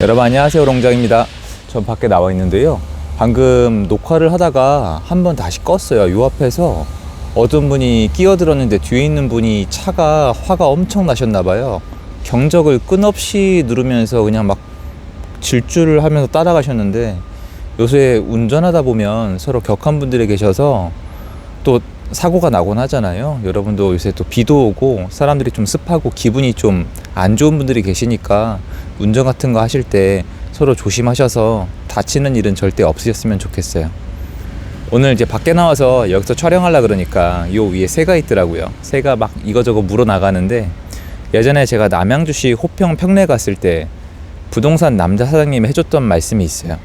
여러분 안녕하세요, 롱장입니다. 전 밖에 나와 있는데요, 방금 녹화를 하다가 한번 다시 껐어요. 요 앞에서 어떤 분이 끼어들었는데 뒤에 있는 분이 차가 화가 엄청 나셨나 봐요. 경적을 끊없이 누르면서 그냥 막 질주를 하면서 따라가셨는데, 요새 운전하다 보면 서로 격한 분들이 계셔서 또 사고가 나곤 하잖아요. 여러분도 요새 또 비도 오고 사람들이 좀 습하고 기분이 좀 안 좋은 분들이 계시니까 운전 같은 거 하실 때 서로 조심하셔서 다치는 일은 절대 없으셨으면 좋겠어요. 오늘 이제 밖에 나와서 여기서 촬영하려고 그러니까 요 위에 새가 있더라고요. 새가 막 이거저거 물어 나가는데, 예전에 제가 남양주시 호평 평내 갔을 때 부동산 남자 사장님이 해줬던 말씀이 있어요.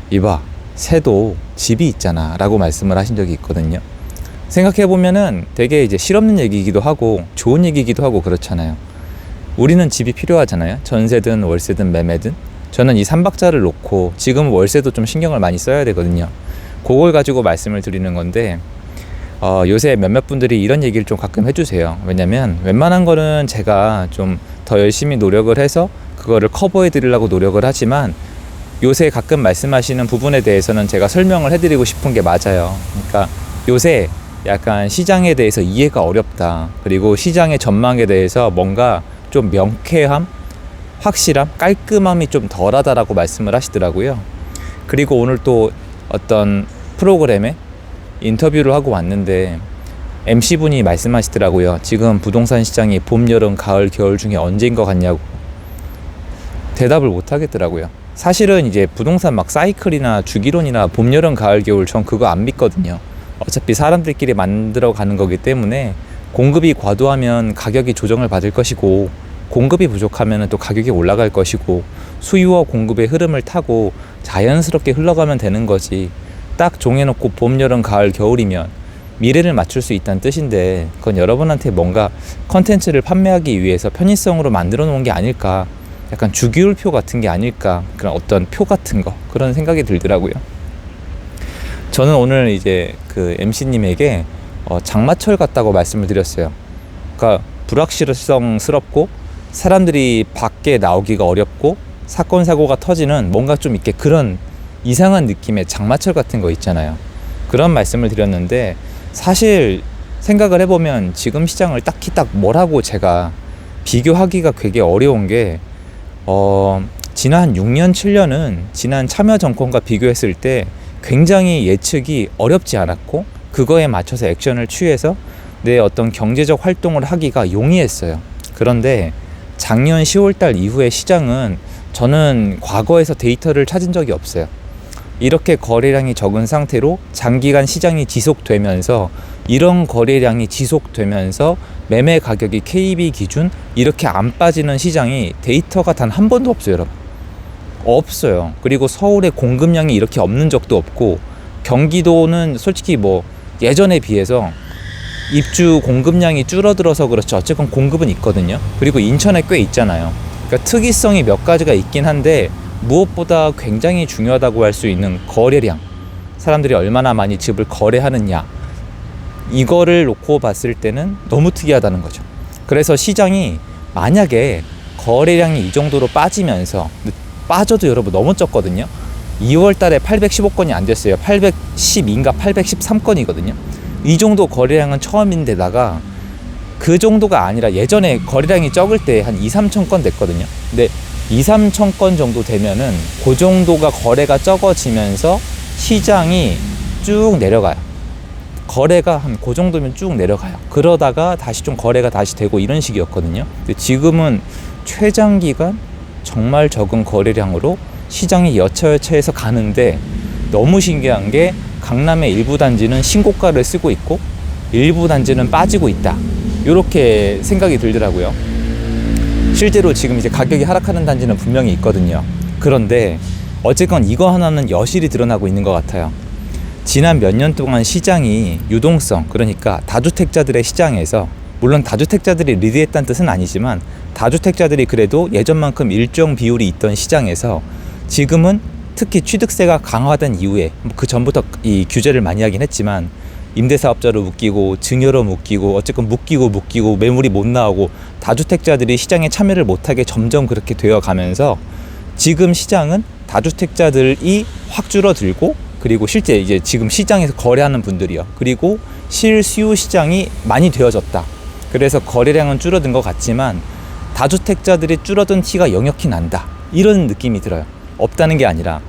이봐, 새도 집이 있잖아 라고 말씀을 하신 적이 있거든요. 생각해보면은 되게 이제 실없는 얘기이기도 하고 좋은 얘기이기도 하고 그렇잖아요. 우리는 집이 필요하잖아요. 전세든 월세든 매매든. 저는 이 3박자를 놓고 지금 월세도 좀 신경을 많이 써야 되거든요. 그걸 가지고 말씀을 드리는 건데, 요새 몇몇 분들이 이런 얘기를 좀 가끔 해주세요. 왜냐면 웬만한 거는 제가 좀 더 열심히 노력을 해서 그거를 커버해 드리려고 노력을 하지만, 요새 가끔 말씀하시는 부분에 대해서는 제가 설명을 해드리고 싶은 게 맞아요. 그러니까 요새 약간 시장에 대해서 이해가 어렵다, 그리고 시장의 전망에 대해서 뭔가 좀 명쾌함, 확실함, 깔끔함이 좀 덜하다라고 말씀을 하시더라고요. 그리고 오늘 또 어떤 프로그램에 인터뷰를 하고 왔는데 MC분이 말씀하시더라고요. 지금 부동산 시장이 봄, 여름, 가을, 겨울 중에 언제인 것 같냐고. 대답을 못 하겠더라고요. 사실은 이제 부동산 막 사이클이나 주기론이나 봄, 여름, 가을, 겨울, 전 그거 안 믿거든요. 어차피 사람들끼리 만들어 가는 거기 때문에 공급이 과도하면 가격이 조정을 받을 것이고, 공급이 부족하면 또 가격이 올라갈 것이고, 수요와 공급의 흐름을 타고 자연스럽게 흘러가면 되는 거지, 딱 정해놓고 봄, 여름, 가을, 겨울이면 미래를 맞출 수 있다는 뜻인데, 그건 여러분한테 뭔가 컨텐츠를 판매하기 위해서 편의성으로 만들어 놓은 게 아닐까, 약간 주기율표 같은 게 아닐까, 그런 어떤 표 같은 거, 그런 생각이 들더라고요. 저는 오늘 이제 그 MC님에게 장마철 같다고 말씀을 드렸어요. 그러니까 불확실성스럽고 사람들이 밖에 나오기가 어렵고 사건 사고가 터지는 뭔가 좀 이렇게 그런 이상한 느낌의 장마철 같은 거 있잖아요. 그런 말씀을 드렸는데, 사실 생각을 해보면 지금 시장을 딱히 딱 뭐라고 제가 비교하기가 되게 어려운 게, 지난 6년 7년은 지난 참여정권과 비교했을 때 굉장히 예측이 어렵지 않았고, 그거에 맞춰서 액션을 취해서 내 어떤 경제적 활동을 하기가 용이했어요. 그런데 작년 10월달 이후의 시장은 저는 과거에서 데이터를 찾은 적이 없어요. 이렇게 거래량이 적은 상태로 장기간 시장이 지속되면서, 이런 거래량이 지속되면서 매매 가격이 KB 기준 이렇게 안 빠지는 시장이 데이터가 단 한 번도 없어요, 여러분. 없어요. 그리고 서울의 공급량이 이렇게 없는 적도 없고, 경기도는 솔직히 뭐 예전에 비해서 입주 공급량이 줄어들어서 그렇지 어쨌건 공급은 있거든요. 그리고 인천에 꽤 있잖아요. 그러니까 특이성이 몇 가지가 있긴 한데, 무엇보다 굉장히 중요하다고 할 수 있는 거래량, 사람들이 얼마나 많이 집을 거래하느냐, 이거를 놓고 봤을 때는 너무 특이하다는 거죠. 그래서 시장이 만약에 거래량이 이 정도로 빠지면서, 빠져도 여러분 너무 적거든요. 2월 달에 815건이 안 됐어요. 812인가 813건이거든요. 이 정도 거래량은 처음인데다가, 그 정도가 아니라 예전에 거래량이 적을 때 한 2-3천 건 됐거든요. 근데 2-3천 건 정도 되면은 그 정도가 거래가 적어지면서 시장이 쭉 내려가요. 거래가 한 그 정도면 쭉 내려가요. 그러다가 다시 좀 거래가 다시 되고 이런 식이었거든요. 근데 지금은 최장기간 정말 적은 거래량으로 시장이 여차여차해서 가는데, 너무 신기한 게 강남의 일부 단지는 신고가를 쓰고 있고 일부 단지는 빠지고 있다, 이렇게 생각이 들더라고요. 실제로 지금 이제 가격이 하락하는 단지는 분명히 있거든요. 그런데 어쨌건 이거 하나는 여실히 드러나고 있는 것 같아요. 지난 몇 년 동안 시장이 유동성, 그러니까 다주택자들의 시장에서, 물론 다주택자들이 리드했다는 뜻은 아니지만 다주택자들이 그래도 예전만큼 일정 비율이 있던 시장에서, 지금은 특히 취득세가 강화된 이후에, 그 전부터 이 규제를 많이 하긴 했지만 임대사업자로 묶이고 증여로 묶이고 어쨌건 묶이고 매물이 못 나오고 다주택자들이 시장에 참여를 못하게 점점 그렇게 되어 가면서 지금 시장은 다주택자들이 확 줄어들고, 그리고 실제 이제 지금 시장에서 거래하는 분들이요. 그리고 실수요 시장이 많이 되어졌다. 그래서 거래량은 줄어든 것 같지만 다주택자들이 줄어든 티가 역력히 난다. 이런 느낌이 들어요. 없다는 게 아니라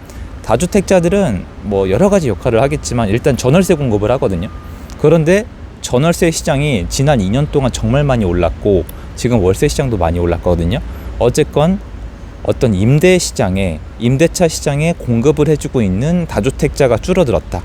다주택자들은 뭐 여러 가지 역할을 하겠지만 일단 전월세 공급을 하거든요. 그런데 전월세 시장이 지난 2년 동안 정말 많이 올랐고 지금 월세 시장도 많이 올랐거든요. 어쨌건 어떤 임대 시장에, 임대차 시장에 공급을 해주고 있는 다주택자가 줄어들었다.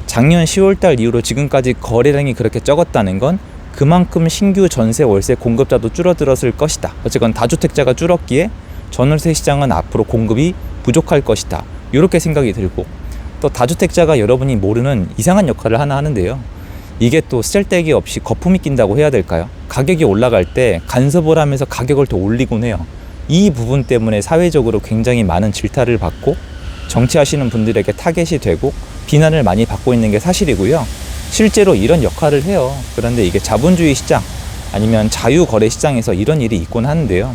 작년 10월달 이후로 지금까지 거래량이 그렇게 적었다는 건 그만큼 신규 전세 월세 공급자도 줄어들었을 것이다. 어쨌건 다주택자가 줄었기에 전월세 시장은 앞으로 공급이 부족할 것이다. 이렇게 생각이 들고, 또 다주택자가 여러분이 모르는 이상한 역할을 하나 하는데요. 이게 또 쓸데기 없이 거품이 낀다고 해야 될까요? 가격이 올라갈 때 간섭을 하면서 가격을 더 올리곤 해요. 이 부분 때문에 사회적으로 굉장히 많은 질타를 받고 정치하시는 분들에게 타겟이 되고 비난을 많이 받고 있는 게 사실이고요. 실제로 이런 역할을 해요. 그런데 이게 자본주의 시장 아니면 자유거래 시장에서 이런 일이 있곤 하는데요.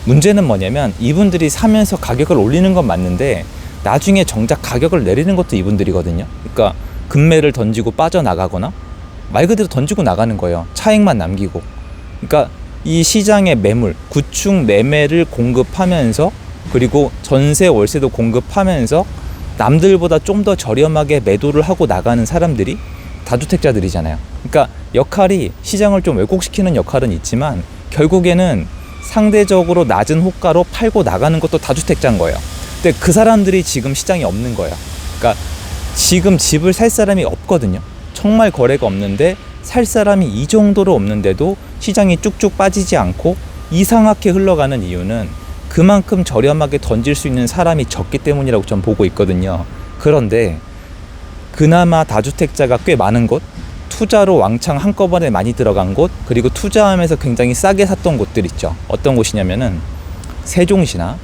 문제는 뭐냐면 이분들이 사면서 가격을 올리는 건 맞는데 나중에 정작 가격을 내리는 것도 이분들이거든요. 그러니까 금매를 던지고 빠져나가거나 말 그대로 던지고 나가는 거예요. 차익만 남기고. 그러니까 이 시장의 매물, 구축 매매를 공급하면서 그리고 전세 월세도 공급하면서 남들보다 좀 더 저렴하게 매도를 하고 나가는 사람들이 다주택자들이잖아요. 그러니까 역할이 시장을 좀 왜곡시키는 역할은 있지만 결국에는 상대적으로 낮은 호가로 팔고 나가는 것도 다주택자인 거예요. 근데 그 사람들이 지금 시장이 없는 거예요. 그러니까 지금 집을 살 사람이 없거든요. 정말 거래가 없는데 살 사람이 이 정도로 없는데도 시장이 쭉쭉 빠지지 않고 이상하게 흘러가는 이유는 그만큼 저렴하게 던질 수 있는 사람이 적기 때문이라고 전 보고 있거든요. 그런데 그나마 다주택자가 꽤 많은 곳, 투자로 왕창 한꺼번에 많이 들어간 곳, 그리고 투자하면서 굉장히 싸게 샀던 곳들 있죠. 어떤 곳이냐면은 세종시나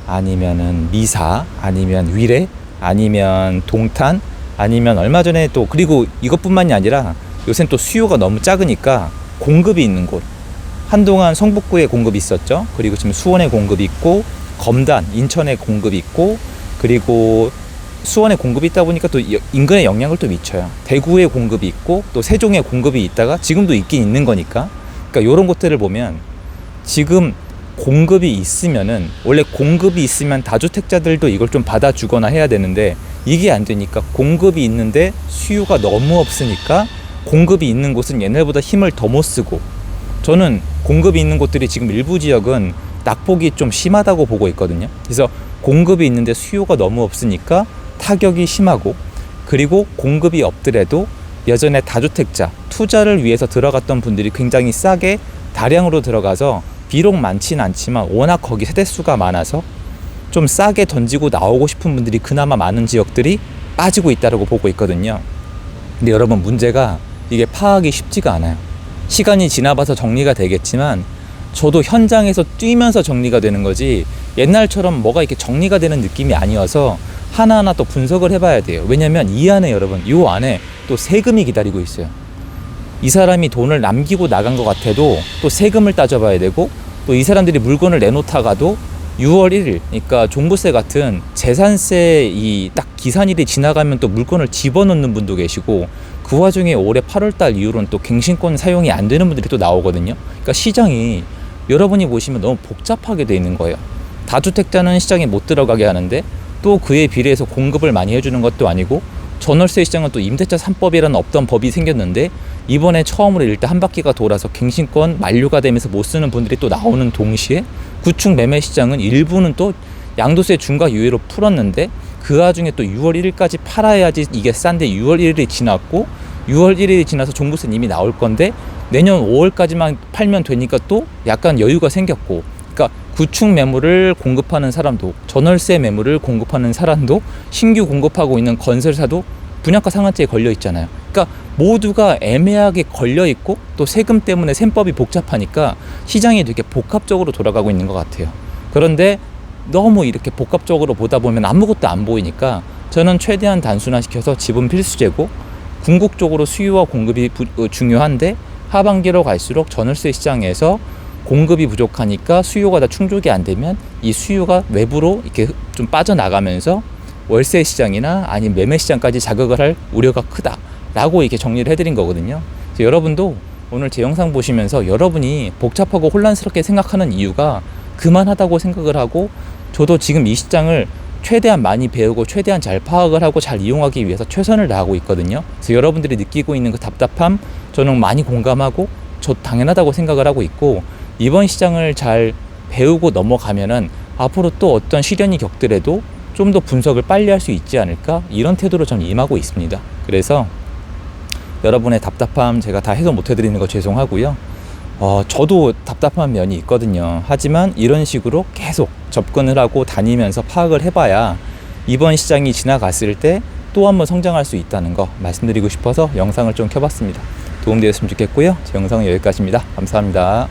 아니면은 미사, 아니면 위례, 아니면 동탄, 아니면 얼마 전에 또, 그리고 이것뿐만이 아니라 요새는 또 수요가 너무 작으니까 공급이 있는 곳. 한동안 성북구에 공급이 있었죠. 그리고 지금 수원에 공급이 있고, 검단, 인천에 공급이 있고, 그리고 수원에 공급이 있다 보니까 또 인근에 영향을 또 미쳐요. 대구에 공급이 있고 또 세종에 공급이 있다가 지금도 있긴 있는 거니까. 그러니까 이런 것들을 보면 지금 공급이 있으면은, 원래 공급이 있으면 다주택자들도 이걸 좀 받아주거나 해야 되는데 이게 안 되니까 공급이 있는데 수요가 너무 없으니까 공급이 있는 곳은 옛날보다 힘을 더 못 쓰고, 저는 공급이 있는 곳들이 지금 일부 지역은 낙폭이 좀 심하다고 보고 있거든요. 그래서 공급이 있는데 수요가 너무 없으니까 타격이 심하고, 그리고 공급이 없더라도 예전에 다주택자 투자를 위해서 들어갔던 분들이 굉장히 싸게 다량으로 들어가서 비록 많지는 않지만 워낙 거기 세대수가 많아서 좀 싸게 던지고 나오고 싶은 분들이 그나마 많은 지역들이 빠지고 있다고 보고 있거든요. 근데 여러분, 문제가 이게 파악이 쉽지가 않아요. 시간이 지나봐서 정리가 되겠지만 저도 현장에서 뛰면서 정리가 되는 거지 옛날처럼 뭐가 이렇게 정리가 되는 느낌이 아니어서 하나하나 또 분석을 해봐야 돼요. 왜냐면 이 안에, 여러분, 이 안에 또 세금이 기다리고 있어요. 이 사람이 돈을 남기고 나간 것 같아도 또 세금을 따져봐야 되고, 또 이 사람들이 물건을 내놓다가도 6월 1일, 그러니까 종부세 같은 재산세 이 딱 기산일이 지나가면 또 물건을 집어넣는 분도 계시고, 그 와중에 올해 8월달 이후로는 또 갱신권 사용이 안 되는 분들이 또 나오거든요. 그러니까 시장이 여러분이 보시면 너무 복잡하게 돼 있는 거예요. 다주택자는 시장에 못 들어가게 하는데 또 그에 비례해서 공급을 많이 해주는 것도 아니고, 전월세 시장은 또 임대차 3법이라는 없던 법이 생겼는데 이번에 처음으로 일단 한 바퀴가 돌아서 갱신권 만료가 되면서 못 쓰는 분들이 또 나오는 동시에, 구축 매매 시장은 일부는 또 양도세 중과 유예로 풀었는데 그 와중에 또 6월 1일까지 팔아야지 이게 싼데 6월 1일이 지났고, 6월 1일이 지나서 종부세는 이미 나올 건데 내년 5월까지만 팔면 되니까 또 약간 여유가 생겼고, 그러니까 구축 매물을 공급하는 사람도, 전월세 매물을 공급하는 사람도, 신규 공급하고 있는 건설사도 분양가 상한제에 걸려 있잖아요. 그러니까 모두가 애매하게 걸려 있고 또 세금 때문에 셈법이 복잡하니까 시장이 되게 복합적으로 돌아가고 있는 것 같아요. 그런데 너무 이렇게 복합적으로 보다 보면 아무것도 안 보이니까 저는 최대한 단순화시켜서 지분 필수제고, 궁극적으로 수요와 공급이 중요한데 하반기로 갈수록 전월세 시장에서 공급이 부족하니까 수요가 다 충족이 안 되면 이 수요가 외부로 이렇게 좀 빠져나가면서 월세 시장이나 아니면 매매 시장까지 자극을 할 우려가 크다라고 이렇게 정리를 해드린 거거든요. 그래서 여러분도 오늘 제 영상 보시면서 여러분이 복잡하고 혼란스럽게 생각하는 이유가 그만하다고 생각을 하고, 저도 지금 이 시장을 최대한 많이 배우고 최대한 잘 파악을 하고 잘 이용하기 위해서 최선을 다하고 있거든요. 그래서 여러분들이 느끼고 있는 그 답답함 저는 많이 공감하고 저 당연하다고 생각을 하고 있고, 이번 시장을 잘 배우고 넘어가면은 앞으로 또 어떤 시련이 겪더라도 좀 더 분석을 빨리 할 수 있지 않을까, 이런 태도로 저는 임하고 있습니다. 그래서 여러분의 답답함 제가 다 해소 못 해드리는 거 죄송하고요. 저도 답답한 면이 있거든요. 하지만 이런 식으로 계속 접근을 하고 다니면서 파악을 해봐야 이번 시장이 지나갔을 때 또 한번 성장할 수 있다는 거 말씀드리고 싶어서 영상을 좀 켜봤습니다. 도움되었으면 좋겠고요. 제 영상은 여기까지입니다. 감사합니다.